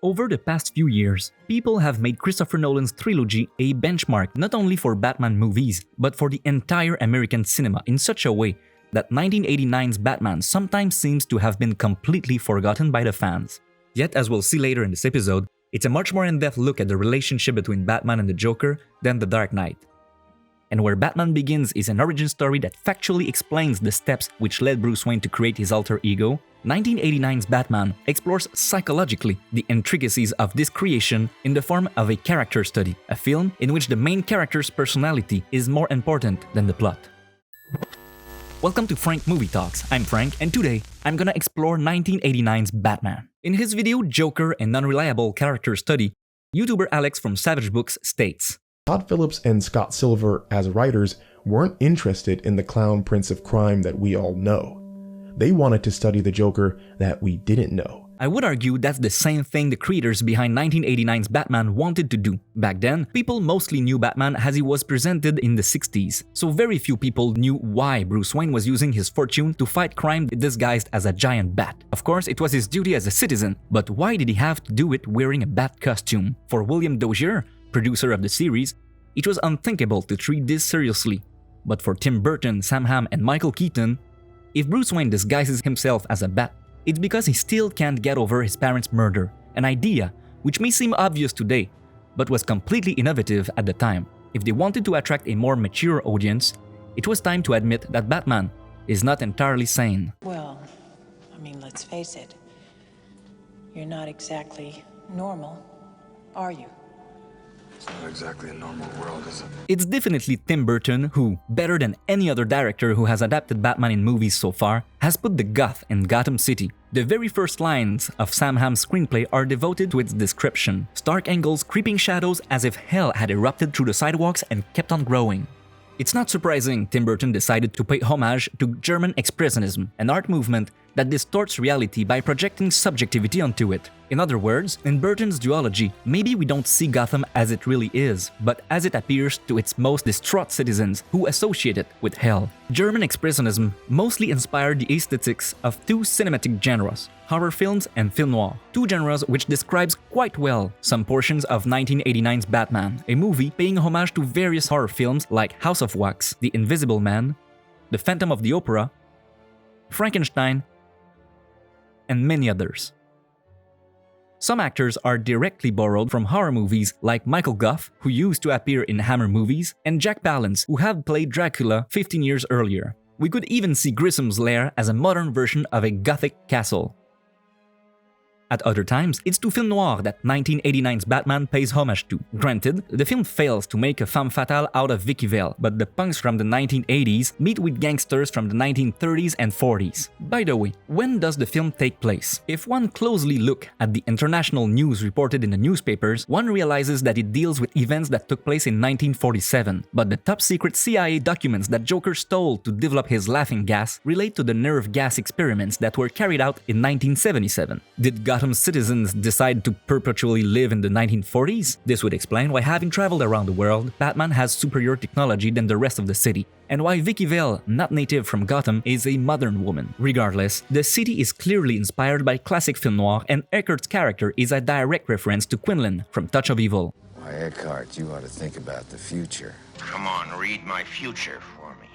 Over the past few years, people have made Christopher Nolan's trilogy a benchmark not only for Batman movies, but for the entire American cinema in such a way that 1989's Batman sometimes seems to have been completely forgotten by the fans. Yet, as we'll see later in this episode, it's a much more in-depth look at the relationship between Batman and the Joker than The Dark Knight. And where Batman Begins is an origin story that factually explains the steps which led Bruce Wayne to create his alter ego, 1989's Batman explores psychologically the intricacies of this creation in the form of a character study, a film in which the main character's personality is more important than the plot. Welcome to Frank Movie Talks, I'm Frank, and today I'm gonna explore 1989's Batman. In his video Joker and Unreliable Character Study, YouTuber Alex from Savage Books states, Todd Phillips and Scott Silver, as writers, weren't interested in the clown prince of crime that we all know. They wanted to study the Joker that we didn't know. I would argue that's the same thing the creators behind 1989's Batman wanted to do. Back then, people mostly knew Batman as he was presented in the 60s, so very few people knew why Bruce Wayne was using his fortune to fight crime disguised as a giant bat. Of course, it was his duty as a citizen, but why did he have to do it wearing a bat costume? For William Dozier, producer of the series, it was unthinkable to treat this seriously. But for Tim Burton, Sam Hamm, and Michael Keaton, if Bruce Wayne disguises himself as a bat, it's because he still can't get over his parents' murder, an idea which may seem obvious today, but was completely innovative at the time. If they wanted to attract a more mature audience, it was time to admit that Batman is not entirely sane. Well, let's face it. You're not exactly normal, are you? It's not exactly a normal world, is it? It's definitely Tim Burton who, better than any other director who has adapted Batman in movies so far, has put the Goth in Gotham City. The very first lines of Sam Hamm's screenplay are devoted to its description. Stark angles, creeping shadows as if hell had erupted through the sidewalks and kept on growing. It's not surprising Tim Burton decided to pay homage to German Expressionism, an art movement that distorts reality by projecting subjectivity onto it. In other words, in Burton's duology, maybe we don't see Gotham as it really is, but as it appears to its most distraught citizens who associate it with hell. German Expressionism mostly inspired the aesthetics of two cinematic genres, horror films and film noir, two genres which describes quite well some portions of 1989's Batman, a movie paying homage to various horror films like House of Wax, The Invisible Man, The Phantom of the Opera, Frankenstein, and many others. Some actors are directly borrowed from horror movies like Michael Gough, who used to appear in Hammer movies, and Jack Palance, who had played Dracula 15 years earlier. We could even see Grissom's lair as a modern version of a Gothic castle. At other times, it's to film noir that 1989's Batman pays homage to. Granted, the film fails to make a femme fatale out of Vicky Vale, but the punks from the 1980s meet with gangsters from the 1930s and 40s. By the way, when does the film take place? If one closely looks at the international news reported in the newspapers, one realizes that it deals with events that took place in 1947. But the top-secret CIA documents that Joker stole to develop his laughing gas relate to the nerve gas experiments that were carried out in 1977. Did Gotham citizens decide to perpetually live in the 1940s? This would explain why, having traveled around the world, Batman has superior technology than the rest of the city, and why Vicky Vale, not native from Gotham, is a modern woman. Regardless, the city is clearly inspired by classic film noir, and Eckhart's character is a direct reference to Quinlan from Touch of Evil. Why, Eckhart, you ought to think about the future. Come on, read my future for me.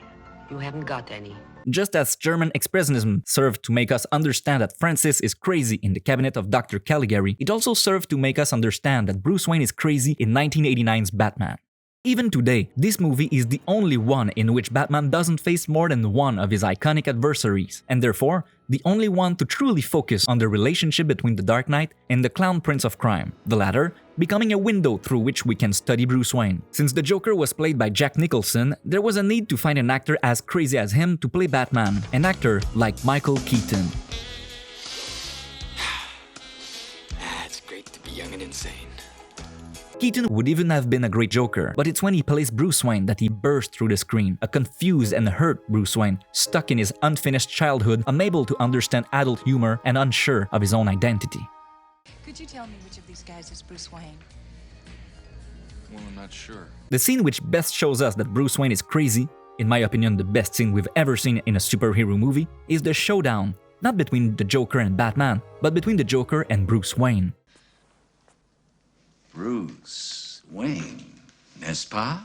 You haven't got any. Just as German Expressionism served to make us understand that Francis is crazy in the cabinet of Dr. Caligari, it also served to make us understand that Bruce Wayne is crazy in 1989's Batman. Even today, this movie is the only one in which Batman doesn't face more than one of his iconic adversaries, and therefore, the only one to truly focus on the relationship between the Dark Knight and the Clown Prince of Crime, the latter becoming a window through which we can study Bruce Wayne. Since the Joker was played by Jack Nicholson, there was a need to find an actor as crazy as him to play Batman, an actor like Michael Keaton. It's great to be young and insane. Keaton would even have been a great Joker, but it's when he plays Bruce Wayne that he bursts through the screen, a confused and hurt Bruce Wayne, stuck in his unfinished childhood, unable to understand adult humor and unsure of his own identity. Could you tell me which of these guys is Bruce Wayne? Well, I'm not sure. The scene which best shows us that Bruce Wayne is crazy, in my opinion the best scene we've ever seen in a superhero movie, is the showdown, not between the Joker and Batman, but between the Joker and Bruce Wayne. Bruce Wayne, n'est-ce pas?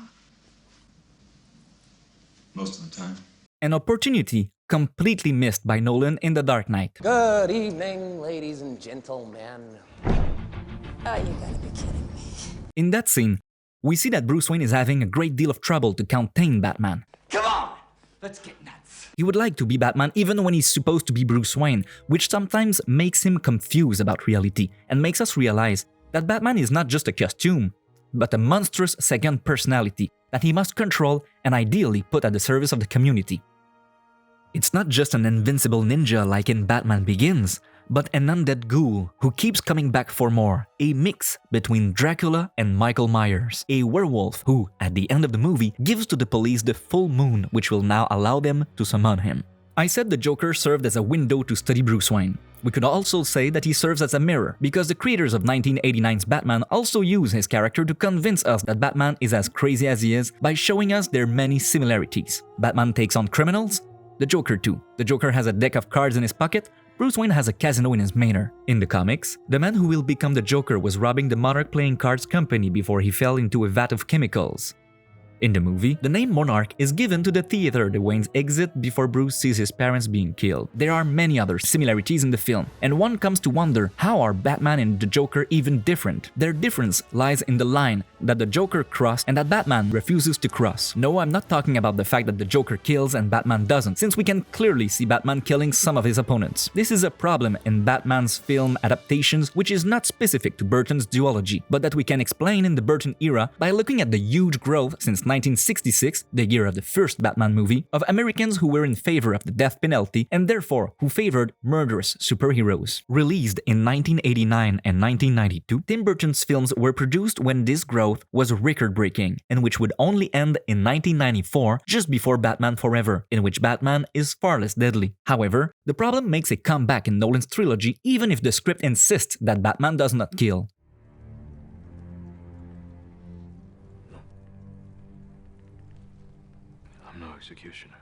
Most of the time. An opportunity completely missed by Nolan in The Dark Knight. Good evening, ladies and gentlemen. Oh, you gotta be kidding me. In that scene, we see that Bruce Wayne is having a great deal of trouble to contain Batman. Come on, let's get nuts. He would like to be Batman even when he's supposed to be Bruce Wayne, which sometimes makes him confused about reality and makes us realize that Batman is not just a costume, but a monstrous second personality that he must control and ideally put at the service of the community. It's not just an invincible ninja like in Batman Begins, but an undead ghoul who keeps coming back for more, a mix between Dracula and Michael Myers, a werewolf who, at the end of the movie, gives to the police the full moon which will now allow them to summon him. I said the Joker served as a window to study Bruce Wayne. We could also say that he serves as a mirror, because the creators of 1989's Batman also use his character to convince us that Batman is as crazy as he is by showing us their many similarities. Batman takes on criminals, the Joker too. The Joker has a deck of cards in his pocket, Bruce Wayne has a casino in his manor. In the comics, the man who will become the Joker was robbing the Monarch playing cards company before he fell into a vat of chemicals. In the movie, the name Monarch is given to the theater the Waynes exit before Bruce sees his parents being killed. There are many other similarities in the film, and one comes to wonder, how are Batman and the Joker even different? Their difference lies in the line that the Joker crossed and that Batman refuses to cross. No, I'm not talking about the fact that the Joker kills and Batman doesn't, since we can clearly see Batman killing some of his opponents. This is a problem in Batman's film adaptations which is not specific to Burton's duology, but that we can explain in the Burton era by looking at the huge growth since 1966, the year of the first Batman movie, of Americans who were in favor of the death penalty and therefore who favored murderous superheroes. Released in 1989 and 1992, Tim Burton's films were produced when this growth was record-breaking, and which would only end in 1994, just before Batman Forever, in which Batman is far less deadly. However, the problem makes a comeback in Nolan's trilogy even if the script insists that Batman does not kill. I'm no executioner.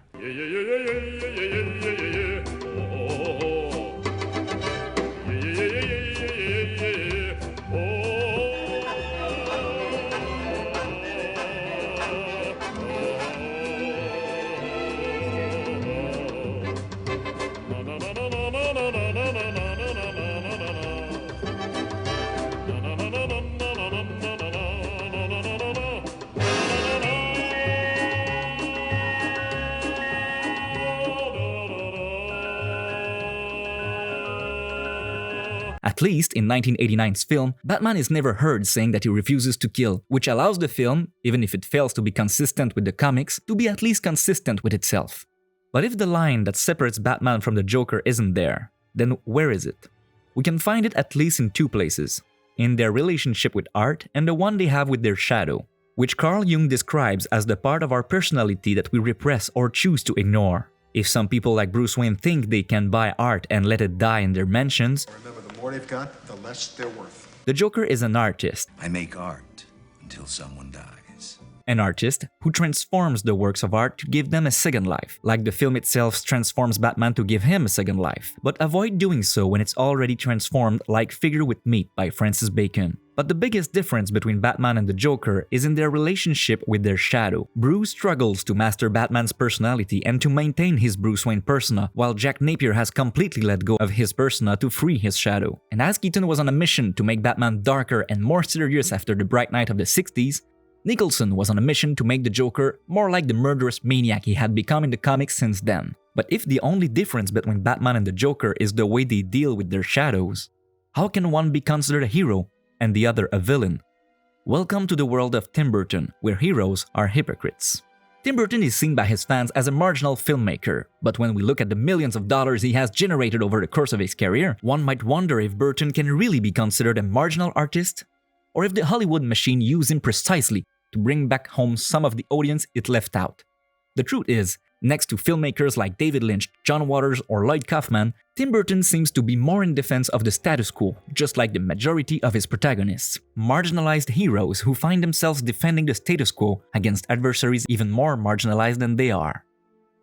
At least in 1989's film, Batman is never heard saying that he refuses to kill, which allows the film, even if it fails to be consistent with the comics, to be at least consistent with itself. But if the line that separates Batman from the Joker isn't there, then where is it? We can find it at least in two places: in their relationship with art and the one they have with their shadow, which Carl Jung describes as the part of our personality that we repress or choose to ignore. If some people like Bruce Wayne think they can buy art and let it die in their mansions, Remember, the more they've got, the less they're worth. the Joker is an artist. I make art until someone dies. An artist who transforms the works of art to give them a second life, like the film itself transforms Batman to give him a second life. But avoid doing so when it's already transformed, like Figure with Meat by Francis Bacon. But the biggest difference between Batman and the Joker is in their relationship with their shadow. Bruce struggles to master Batman's personality and to maintain his Bruce Wayne persona, while Jack Napier has completely let go of his persona to free his shadow. And as Keaton was on a mission to make Batman darker and more serious after the Bright Knight of the 60s, Nicholson was on a mission to make the Joker more like the murderous maniac he had become in the comics since then. But if the only difference between Batman and the Joker is the way they deal with their shadows, how can one be considered a hero and the other a villain? Welcome to the world of Tim Burton, where heroes are hypocrites. Tim Burton is seen by his fans as a marginal filmmaker, but when we look at the millions of dollars he has generated over the course of his career, one might wonder if Burton can really be considered a marginal artist, or if the Hollywood machine used him precisely to bring back home some of the audience it left out. The truth is, next to filmmakers like David Lynch, John Waters, or Lloyd Kaufman, Tim Burton seems to be more in defense of the status quo, just like the majority of his protagonists. Marginalized heroes who find themselves defending the status quo against adversaries even more marginalized than they are.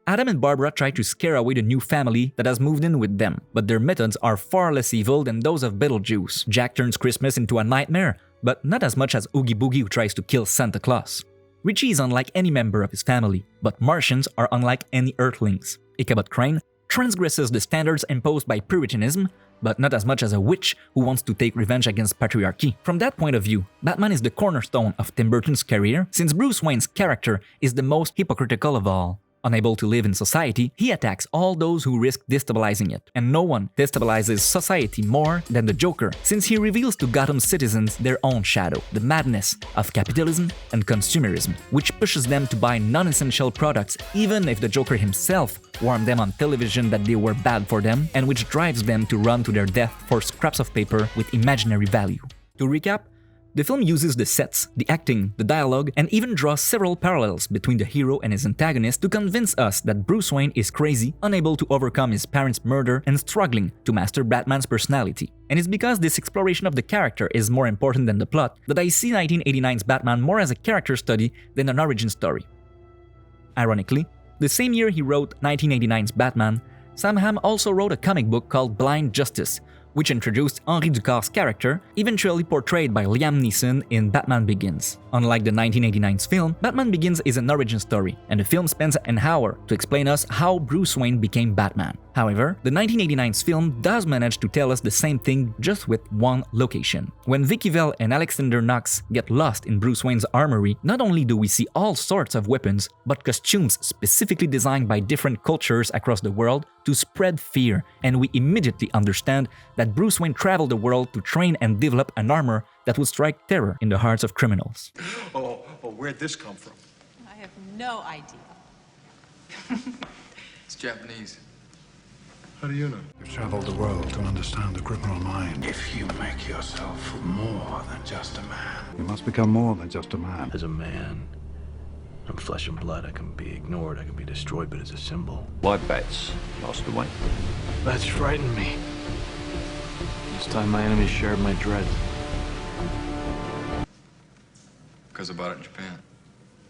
Adam and Barbara try to scare away the new family that has moved in with them, but their methods are far less evil than those of Beetlejuice. Jack turns Christmas into a nightmare, but not as much as Oogie Boogie who tries to kill Santa Claus. Richie is unlike any member of his family, but Martians are unlike any Earthlings. Ichabod Crane transgresses the standards imposed by Puritanism, but not as much as a witch who wants to take revenge against patriarchy. From that point of view, Batman is the cornerstone of Tim Burton's career, since Bruce Wayne's character is the most hypocritical of all. Unable to live in society, he attacks all those who risk destabilizing it. And no one destabilizes society more than the Joker, since he reveals to Gotham citizens their own shadow, the madness of capitalism and consumerism, which pushes them to buy non-essential products even if the Joker himself warned them on television that they were bad for them, and which drives them to run to their death for scraps of paper with imaginary value. To recap, the film uses the sets, the acting, the dialogue, and even draws several parallels between the hero and his antagonist to convince us that Bruce Wayne is crazy, unable to overcome his parents' murder, and struggling to master Batman's personality. And it's because this exploration of the character is more important than the plot that I see 1989's Batman more as a character study than an origin story. Ironically, the same year he wrote 1989's Batman, Sam Hamm also wrote a comic book called Blind Justice, which introduced Henri Ducas's character, eventually portrayed by Liam Neeson in Batman Begins. Unlike the 1989's film, Batman Begins is an origin story, and the film spends an hour to explain us how Bruce Wayne became Batman. However, the 1989's film does manage to tell us the same thing just with one location. When Vicky Vale and Alexander Knox get lost in Bruce Wayne's armory, not only do we see all sorts of weapons, but costumes specifically designed by different cultures across the world to spread fear, and we immediately understand that Bruce Wayne traveled the world to train and develop an armor that would strike terror in the hearts of criminals. Oh, where'd this come from? I have no idea. It's Japanese. How do you know? You've traveled the world to understand the criminal mind. If you make yourself more than just a man. You must become more than just a man. As a man, I'm flesh and blood. I can be ignored, I can be destroyed, but as a symbol. Why bats? Lost away? Bats frighten me. This time my enemies shared my dread. Because I bought it in Japan.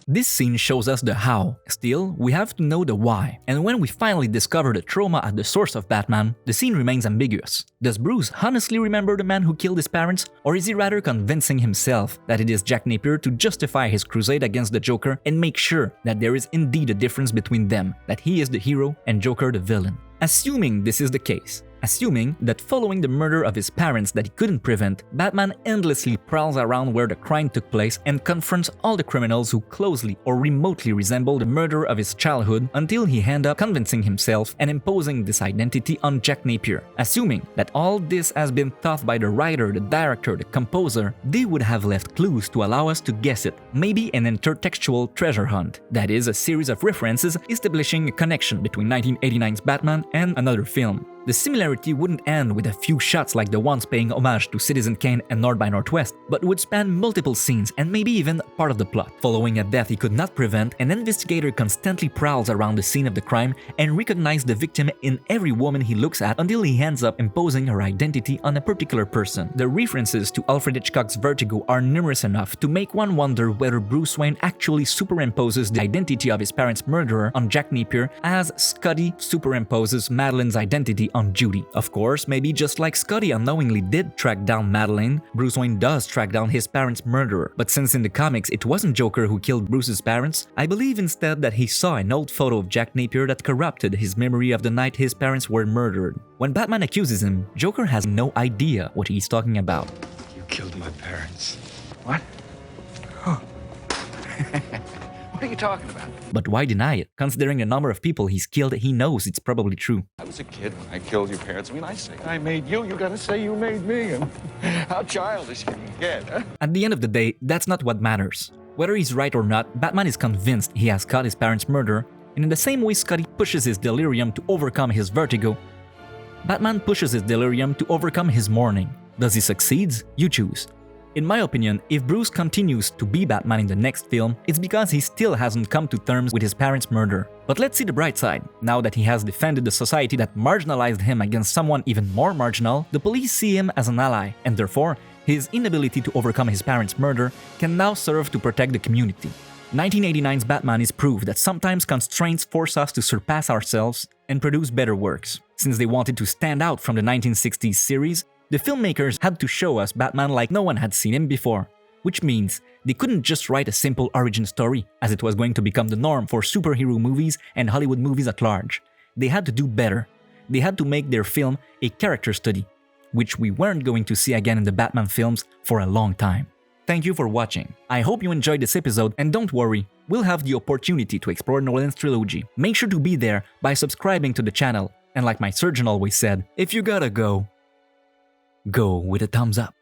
This scene shows us the how. Still, we have to know the why. And when we finally discover the trauma at the source of Batman, the scene remains ambiguous. Does Bruce honestly remember the man who killed his parents? Or is he rather convincing himself that it is Jack Napier to justify his crusade against the Joker and make sure that there is indeed a difference between them, that he is the hero and Joker the villain? Assuming this is the case, assuming that following the murder of his parents that he couldn't prevent, Batman endlessly prowls around where the crime took place and confronts all the criminals who closely or remotely resemble the murderer of his childhood until he ends up convincing himself and imposing this identity on Jack Napier. Assuming that all this has been thought by the writer, the director, the composer, they would have left clues to allow us to guess it, maybe an intertextual treasure hunt. That is, a series of references establishing a connection between 1989's Batman and another film. The similarity wouldn't end with a few shots like the ones paying homage to Citizen Kane and North by Northwest, but would span multiple scenes and maybe even part of the plot. Following a death he could not prevent, an investigator constantly prowls around the scene of the crime and recognizes the victim in every woman he looks at until he ends up imposing her identity on a particular person. The references to Alfred Hitchcock's Vertigo are numerous enough to make one wonder whether Bruce Wayne actually superimposes the identity of his parents' murderer on Jack Napier as Scotty superimposes Madeleine's identity on Judy. Of course, maybe just like Scotty unknowingly did track down Madeleine, Bruce Wayne does track down his parents' murderer. But since in the comics it wasn't Joker who killed Bruce's parents, I believe instead that he saw an old photo of Jack Napier that corrupted his memory of the night his parents were murdered. When Batman accuses him, Joker has no idea what he's talking about. You killed my parents. What? Oh. What are you talking about? But why deny it? Considering the number of people he's killed, he knows it's probably true. I was a kid when I killed your parents. I mean, I say I made you, you gotta say you made me. And how childish can you get, huh? At the end of the day, that's not what matters. Whether he's right or not, Batman is convinced he has caught his parents' murder, and in the same way Scotty pushes his delirium to overcome his vertigo, Batman pushes his delirium to overcome his mourning. Does he succeed? You choose. In my opinion, if Bruce continues to be Batman in the next film, it's because he still hasn't come to terms with his parents' murder. But let's see the bright side. Now that he has defended the society that marginalized him against someone even more marginal, the police see him as an ally, and therefore, his inability to overcome his parents' murder can now serve to protect the community. 1989's Batman is proof that sometimes constraints force us to surpass ourselves and produce better works. Since they wanted to stand out from the 1960s series, The filmmakers had to show us Batman like no one had seen him before, which means they couldn't just write a simple origin story, as it was going to become the norm for superhero movies and Hollywood movies at large. They had to do better. They had to make their film a character study, which we weren't going to see again in the Batman films for a long time. Thank you for watching. I hope you enjoyed this episode, and don't worry, we'll have the opportunity to explore Nolan's trilogy. Make sure to be there by subscribing to the channel, and like my surgeon always said, if you gotta go, go with a thumbs up.